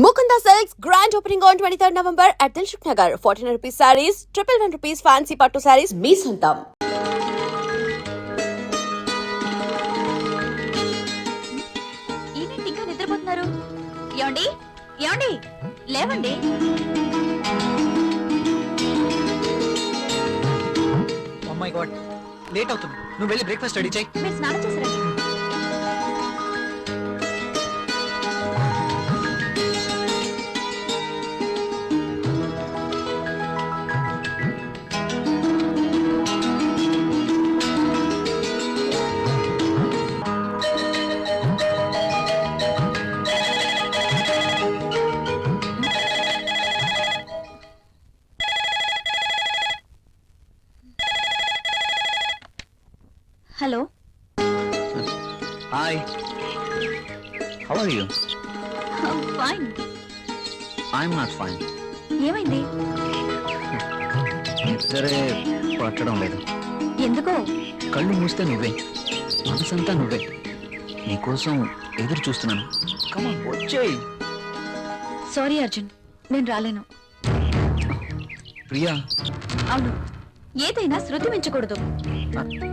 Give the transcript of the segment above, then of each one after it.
Mukunda Silks grand opening on 23rd November at Dilshuk Nagar. 1400 rupees sarees, 111 rupees fancy pattu sarees, me sontam. ఏంటి ఇంకా నిద్రపోతున్నారు? ఏమండి ఏమండి లేవండి. ఓ మై గాడ్, లేట్ అవుతుంది. నువ్వు వెళ్ళి బ్రేక్ఫాస్ట్ రెడీ చేయి. మీరు స్నానం చేశారండి? Hello, hi, how are you? Fine. I'm not fine. ఏమైంది? నిద్రే పట్టడం లేదు. ఎందుకో? కళ్ళు మూస్తే నువ్వే, మనసంతా నువ్వే. నీకోసం ఎదురు చూస్తున్నాను. కమాన్ వచ్చేయ్. సారీ అర్జున్, నేను రాలేను. ప్రియా, అవును, ఏదైనా శృతి మించకూడదు.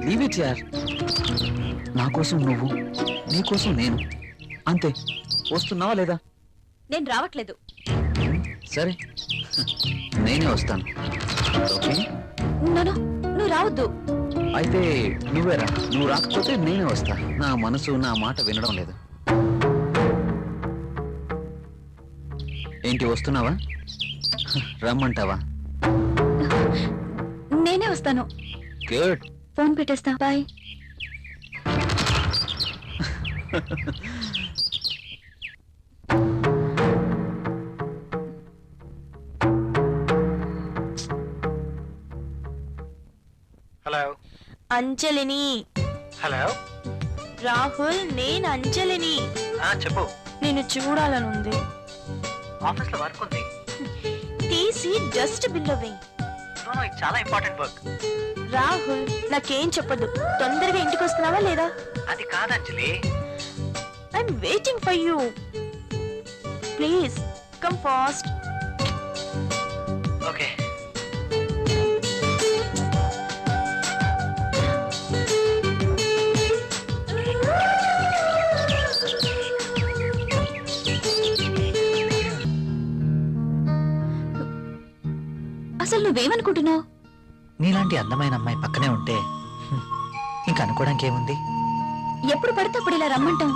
లీవ్ ఇట్ యార్. నా కోసం నువ్వు, నీ కోసం నేను, అంతే. వస్తున్నావా లేదా? నేను రావట్లేదు. సరే, నేనే వస్తాను. ఓకే? నో, నువ్వు రావద్దు. అయితే నువ్వేరా. నువ్వు రాకపోతే నేనే వస్తా. నా మనసు నా మాట వినడం లేదు. ఏంటి, వస్తున్నావా? రమ్మంటావా? నేనే వస్తాను. గుడ్. ఫోన్ పెట్టేస్తా. బాయ్. హలో అంజలిని. హలో రాహుల్, నేను అంజలిని. చెప్పు. నిన్ను చూడాలనుంది. ఆఫీస్ లో వర్క్ ఉంది. తీసి డస్ట్ బిన్ వేయి. ఇది చాలా ఇంపార్టెంట్ వర్క్. రాహుల్, నాకేం చెప్పదు. తొందరగా ఇంటికి వస్తున్నావా లేదా? అది కాదు అంజలి. I'm waiting for you. Please come fast. Okay. అసలు నువ్వేమనుకుంటున్నావు? నీలాంటి అందమైన అమ్మాయి పక్కనే ఉంటే ఇంకా అనుకోవడానికి ఏముంది? ఎప్పుడు పడితే అప్పుడు ఇలా రమ్మంటాం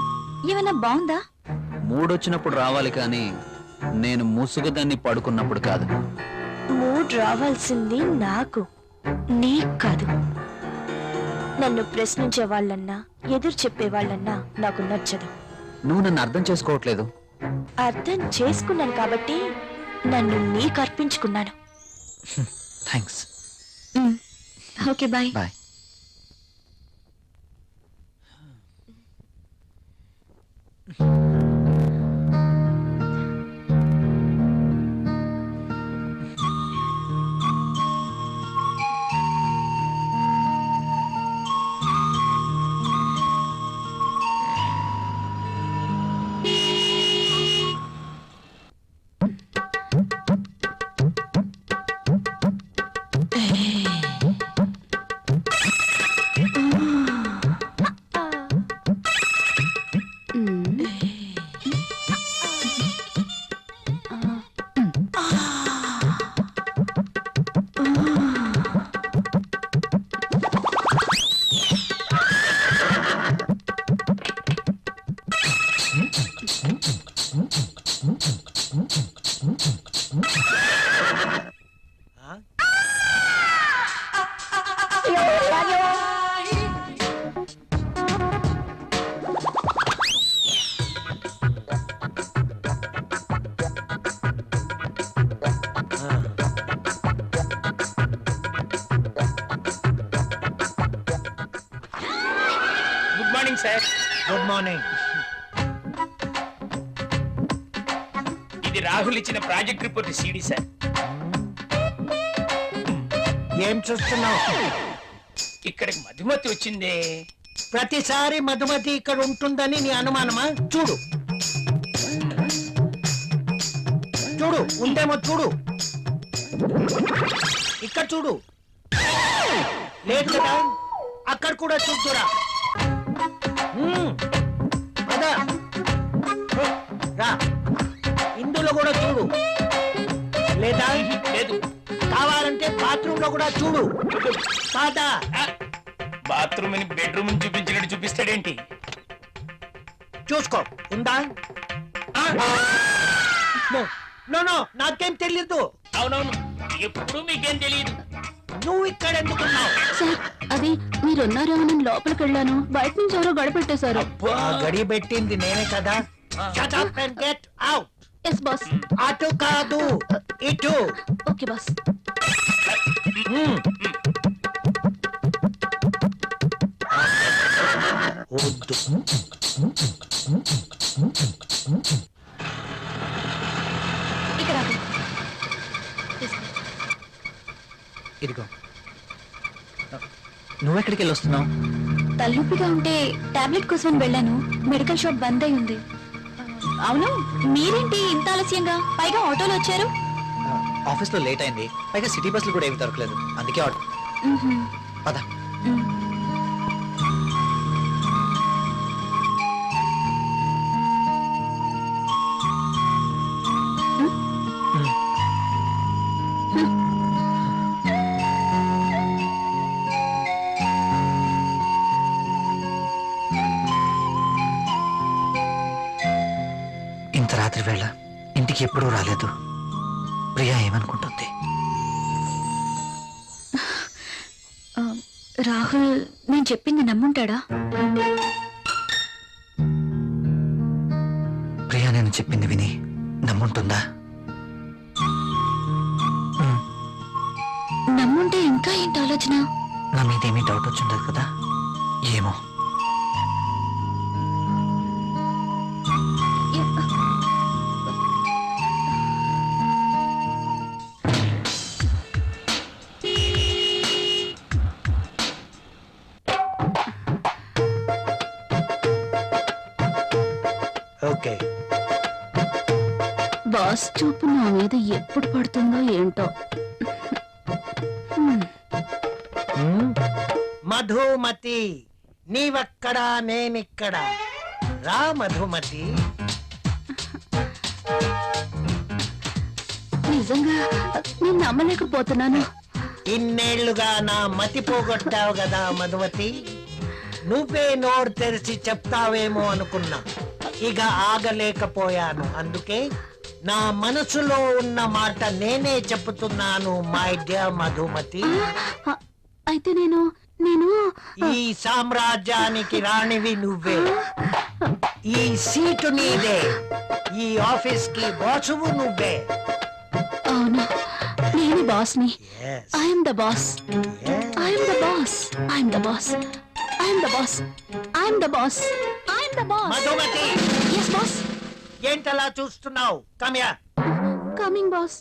ఏమైనా బాగుందా? మూడొచ్చినప్పుడు రావాలి, కానీ నేను ముసుగుదాన్ని పడుకున్నప్పుడు కాదు. మూడ్ రావాల్సింది నాకు, నీకు కాదు. నన్ను ప్రశ్నించే వాళ్ళన్నా ఎదురు చెప్పే వాళ్ళన్నా నాకు నచ్చదు. నువ్వు నన్ను అర్థం చేసుకోవట్లేదు. అర్థం చేసుకున్నాను కాబట్టి నన్ను నీకు అర్పించుకున్నాను. Thanks. Okay, bye. Bye. Good morning sir. Good morning. ఇది రాహుల్ ఇచ్చిన ప్రాజెక్ట్ రిపోర్ట్ సీడీ సార్. ఏం చూస్తున్నావు? ఇక్కడికి మధుమతి వచ్చిందే. ప్రతిసారి మధుమతి ఇక్కడ ఉంటుందని నీ అనుమానమా? చూడు. చూడు ఉంటేమో చూడు. ఇక్కడ చూడు. లేదు కదా, అక్కడ కూడా చూద్దురా. అదా రా, ఇందులో కూడా చూడు. లేదా లేదు. కావాలంటే బాత్రూమ్ లో కూడా చూడు. కాదా? బాత్రూమ్ ని బెడ్రూమ్ చూపించినట్టు చూపిస్తాడేంటి? చూసుకో, ఉందా? నో నో, నాకేం తెలీదు. అవునవును, ఎప్పుడు మీకేం తెలియదు. నువ్వు ఇక్కడ ఎందుకున్నావు? సార్ అది మీరున్నారేమో లోపలికి వెళ్ళాను, బయట నుంచి ఎవరో గడపెట్టేశారు. ఆ గడి పెట్టింది నేనే కదా. Shut up and get out. Yes boss. అటు కాదు, ఇటు. Okay boss. వద్దు. ఇక్కడ ఆగు. ఇదిగో. నువ్వెక్కడికి వెళ్ళి వస్తున్నావు? తలనొప్పిగా ఉంటే టాబ్లెట్ కోసం వెళ్ళాను, మెడికల్ షాప్ బంద్ అయి ఉంది. అవును, మీరేంటి ఇంత ఆలస్యంగా, పైగా ఆటోలో వచ్చారు? ఆఫీస్లో లేట్ అయింది, పైగా సిటీ బస్సులు కూడా ఏమి దొరకలేదు, అందుకే ఆర్డర్. పద. ఇంత రాత్రి వేళ ఇంటికి ఎప్పుడూ రాలేదు. ప్రియా ఏమనుకుంటుంది? రాహుల్ నేను చెప్పింది నమ్ముంటాడా? ప్రియా నేను చెప్పింది విని నమ్ముంటుందా? నమ్ముంటే ఇంకా ఏంటి ఆలోచన? నా మీద ఏమీ డౌట్ వచ్చిండదు కదా. ఏమో. ఓకే. బాస్ చూపు నా మీద ఎప్పుడు పడుతుందో ఏంటో. మధుమతి, నీవక్కడా నేనిక్కడ. రా మధుమతి. నిజంగా నేను నమ్మలేకపోతున్నాను. ఇన్నేళ్లుగా నా మతి పోగొట్టావు కదా మధుమతి. నువ్వే నోరు తెరిచి చెప్తావేమో అనుకున్నా, ఇక ఆగలేకపోయాను. అందుకే నా మనసులో ఉన్న మాట నేనే చెప్తున్నాను మై డియర్ మధుమతి. అయితే నేను ఈ సామ్రాజ్యానికి రాణివి నువ్వే. ఈ సీటు నీదే. ఈ ఆఫీస్ కి బాసువు నువ్వే. అవును, నేను బాస్ని. Yes. I'm the boss. Yes. I'm the boss. I'm the boss. I'm the boss. I'm the boss. I'm the boss. Madhumati, yes boss. ఏంటలా చూస్తున్నావు? కమ్యా. Coming boss.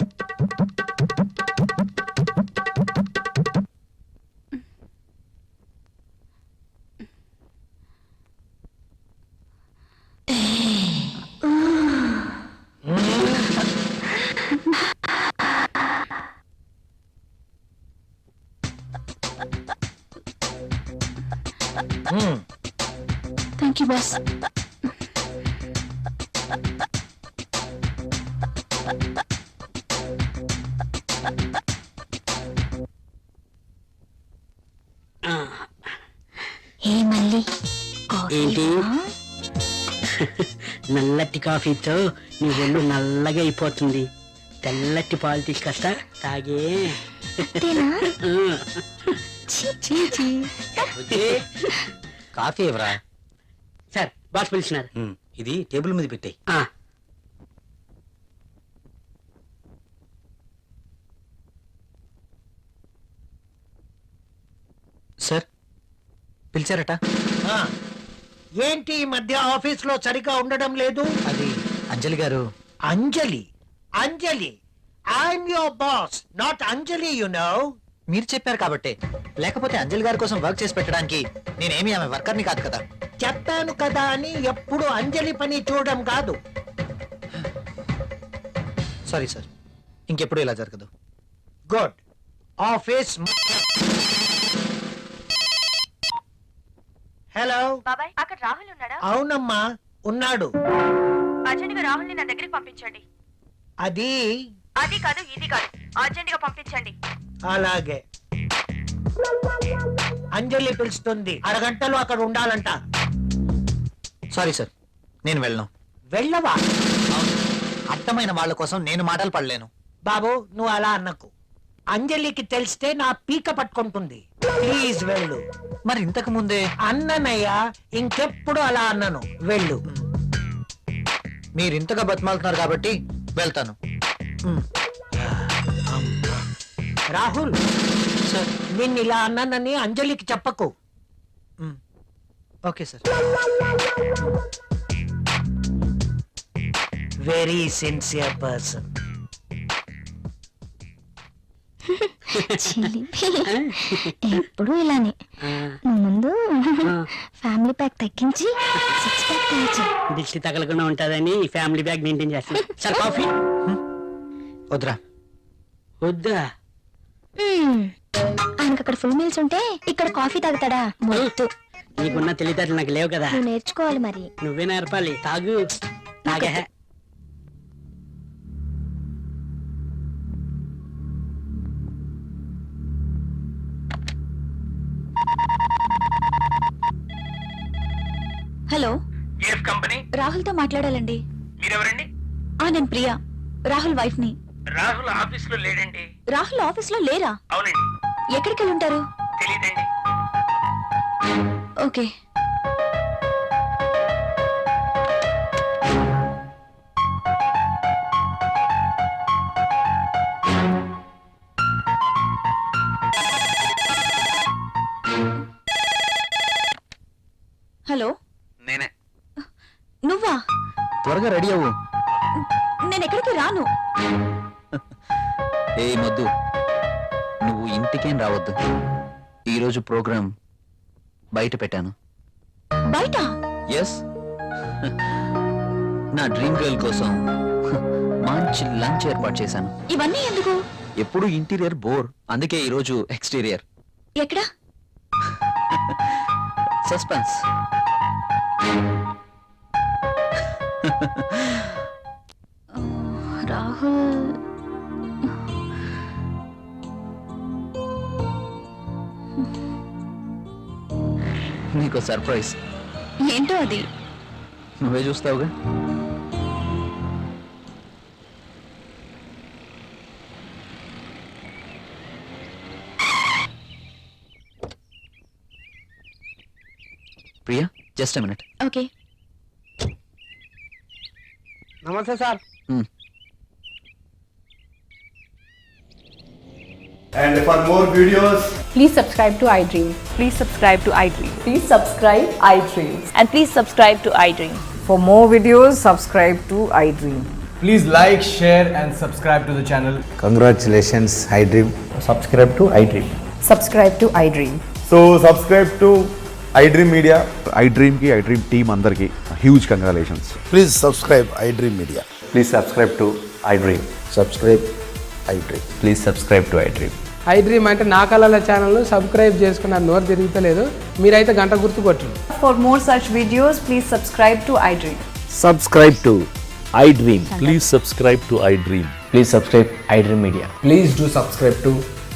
Thank you boss. ఏ మళ్ళీ ఏంటి? నల్లటి కాఫీతో నీ ఒళ్ళు నల్లగా అయిపోతుంది. తెల్లటి పాలు తీసుకొస్తా, తాగే. కాఫీ ఎవరా? Sir boss పిలిచినారు. ఇది టేబుల్ మీద పెట్టాయి. సార్ పిలిచారట. ఆ, ఏంటి ఈ మధ్య ఆఫీస్ లో సరిగా ఉండడం లేదు? అది అంజలి గారు. అంజలి? అంజలి, I'm your boss, not Anjali, you know. మీరు చెప్పారు కాబట్టి, లేకపోతే అంజలి గారి కోసం వర్క్ చేసి పెట్టడానికి నేనేమి ఆమె వర్కర్ని కాదు కదా. చెప్పాను కదా అని ఎప్పుడు అంజలి పని చూడడం కాదు. సారీ సార్, ఇంకెప్పుడు ఇలా జరగదు. గుడ్. ఆఫీస్. హలో. బాబాయ్ అక్కడ రాహుల్ ఉన్నాడా? అవునమ్మా, ఉన్నాడు. అర్జెంట్ గా రాహుల్ ని నా దగ్గరికి పంపించండి. అది అది కాదు ఇది కాదు, అర్జెంట్ గా పంపించండి. అలాగే. అంజలి పిలుస్తుంది, అరగంటలో అక్కడ ఉండాలంట. సారీ సార్, నేను వెళ్ళను. వెళ్ళవా? అర్థమైన వాళ్ళ కోసం నేను మాటలు పడలేను. బాబు నువ్వు అలా అన్నకు. అంజలికి తెలిస్తే నా పీక పట్టుకుంటుంది. ప్లీజ్ వెళ్ళు. మరి ఇంతకు ముందే అన్ననయ్యా, ఇంకెప్పుడు అలా అన్నను. వెళ్ళు. మీరు ఇంతగా బతిమాలుతున్నారు కాబట్టి వెళ్తాను. రాహుల్ సార్. నిన్ను ఇలా అన్నానని అంజలికి చెప్పకు. Okay sir. Very sincere person. ఎప్పుడు ఇలానే. నువ్వు ముందు ఫ్యామిలీ ప్యాక్ తగ్గించి 6 ప్యాక్ తగ్గించి. దిష్టి తగలకుండా ఉంటుందని ఈ ఫ్యామిలీ బ్యాగ్ మెయింటైన్ చేస్తాను. సార్ కాఫీ వద్దురా. వద్దా? ఆయనకు అక్కడ ఫుల్ మీల్స్ ఉంటే ఇక్కడ కాఫీ తాగుతాడా? మొద్దు. నీకున్న తెలివితేటలు నాకు లేవు కదా, నువ్వు నేర్చుకోవాలి మరి. నువ్వే నేర్పాలి. తాగు. తాగే. Hello, GF company. రాహుల్ తో మాట్లాడాలండి. మీరెవరండి? నేను ప్రియా, రాహుల్ వైఫ్ ని. రాహుల్ ఆఫీస్ లో లేడండి. రాహుల్ ఆఫీస్ లో లేరా? అవునండి. ఎక్కడికి వెళ్ళి ఉంటారు? తెలియదండి. ఓకే. హలో, నేనే. నువ్వా? త్వరగా రెడీ అవ్వు. నేను ఎక్కడికి రాను. ఏ మొద్దు, నువ్వు ఇంటికేం రావద్దు. ఈరోజు ప్రోగ్రాం బయట పెట్టాను. బయట? ఎస్. నా డ్రీమ్ గర్ల్ కోసం మంచి లంచ్ ఏర్పాటు చేశాను. ఇవన్నీ ఎందుకు? ఎప్పుడు ఇంటీరియర్ బోర్, అందుకే ఈరోజు ఎక్స్టీరియర్. ఎక్కడ? సస్పెన్స్. రాహుల్ నీకు సర్ప్రైజ్. ఏంటో అది? నువ్వే చూస్తావుగా. Priya, just minute. ఓకే. నమస్తే sir. And for more videos, Please subscribe to iDream. Please subscribe to iDream. Please subscribe iDream. And please subscribe to iDream. For more videos, subscribe to iDream. please like, share, and subscribe to the channel. Congratulations, iDream. Subscribe to iDream. Subscribe to iDream. So subscribe to iDream Media. iDream ki iDream team andarki huge congratulations. Please subscribe iDream Media. Please subscribe to iDream. Subscribe iDream. Please subscribe to iDream. iDream అంటే నా కళల channel subscribe చేసుకున్న నోరు తిరుగుతలేదు. మీరైతే గంట గుర్తు కొట్టండి. For more such videos, please subscribe to iDream. Subscribe to iDream. Please subscribe to iDream. Please subscribe iDream Media. Please do subscribe to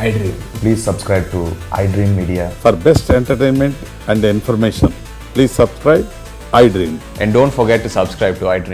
iDream. Please subscribe to iDream Media. For best entertainment and information, please subscribe iDream. And don't forget to subscribe to iDream.